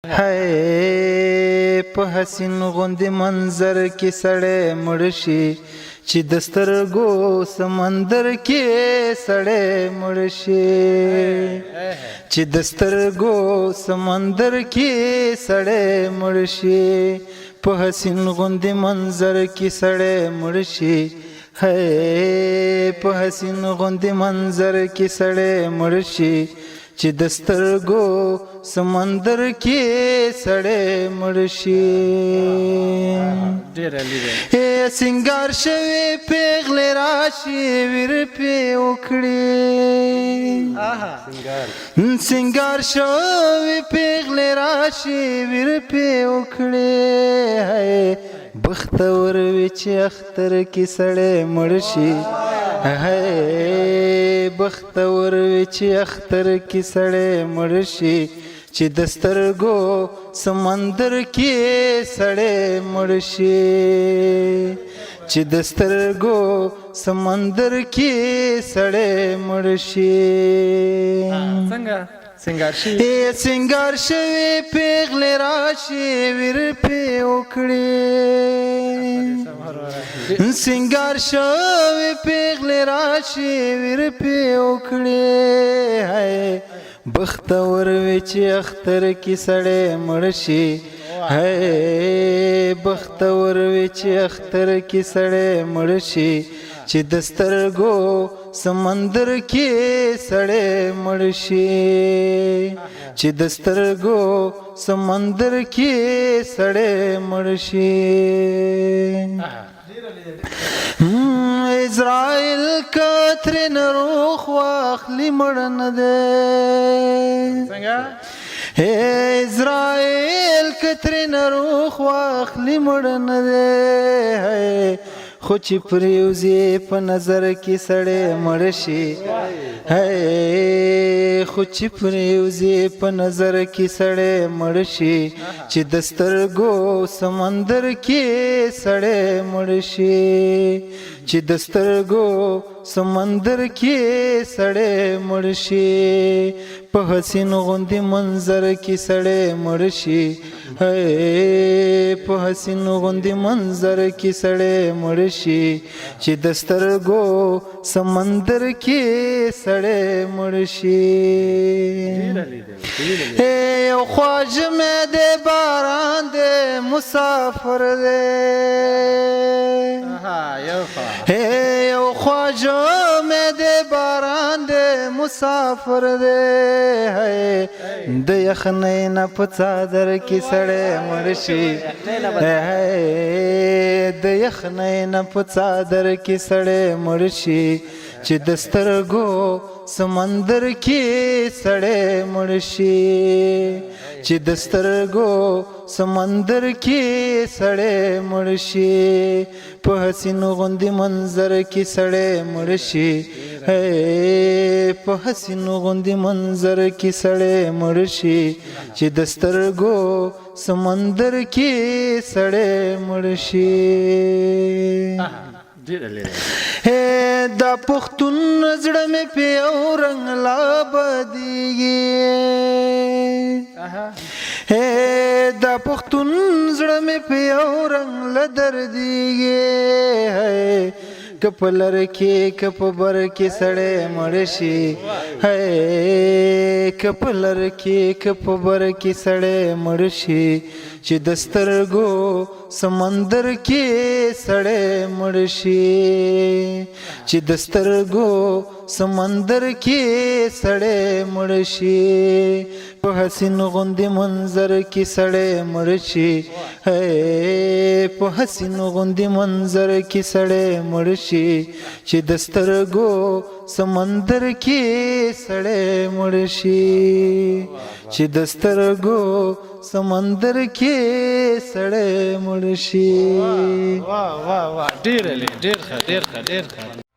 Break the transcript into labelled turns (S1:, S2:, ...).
S1: هاي په حسین غوندې منظر کې سړی مړ شي چې د سترګو سمندر کې سړی مړ شي چې د سترګو سمندر کې سړی مړ شي په حسین غوندې منظر کې سړی مړ شي هاي په حسین غوندې منظر کې سړی مړ شي چې د سترګو سمندر کې سړی مړ شي سنگار شوی پیغلې راشي ویر پې وکړي سنگار شوی پیغلې راشي ویر پې وکړي بختور وي چې اختر کې سړی مړ شي بختور وي چې اختر کې سړی مړ شي چې د سترګو سمندر کې سړی مړ شي چې د سترګو سمندر کې سړی مړ شي
S2: څنګه سنگار شي
S1: سنگار شوی پیغلې راشي ویر پې وکړي سنگار شوی پیغلې راشي ویر پې وکړي بختور وي چې اختر کې سړی مړ شي بختور وي چې اختر کې سړی مړ شي چې د سترګو سمندر کې سړی مړ شي چې د سترګو سمندر کې سړی مړ شي اسرائیل کترین روح واخلی مړ نه دی اسرائیل کترین روح واخلی مړ نه دی خو چې پریوزي په نظر کې سړی مړ شي خو چې پریوزي په نظر کې سړی مړ شي چې د سترګو سمندر کې سړی مړ شي چې د سترګو سمندر کې سړی مړ شي په حسین غوندې منظر کې سړی مړ شي په حسین غوندې منظر کې سړی مړ شي چې د سترګو سمندر کې سړی مړ شي یو خواجه مې د باران د مسافر دی یو خواجه مې د باران د مسافر دی د یخنۍ نه په څادر کې سړی مړ شي د یخنۍ نه په څادر کې سړی مړ شي چې د سترګو سمندر کې سړی مړ شي چې د سترګو سمندر کې سړی مړ شي په حسین غوندې منظر کې سړی مړ شي په حسین غوندې منظر کې سړی مړ شي چې د سترګو سمندر کې سړی مړ شي دا پښتون زړه مې په یو رنګ لا بدیږي دا پښتون زړه مې په یو رنګ لا دردیږي که په لر کې که په بر کې سړی مړ شي که په لر کې که په بر کې سړی مړ شي چې د سترګو سمندر کې سړی مړ شي چې د سترګو سمندر کې سړی مړ شي په حسین غوندې منظر کې سړی مړ شي په حسین غوندې منظر کې سړی مړ شي چې د سترګو سمندر کې سړی مړ شي چې د سترګو سمندر کې سړی مړ شي
S2: واه واه واه ډېر ښه ډېر ښه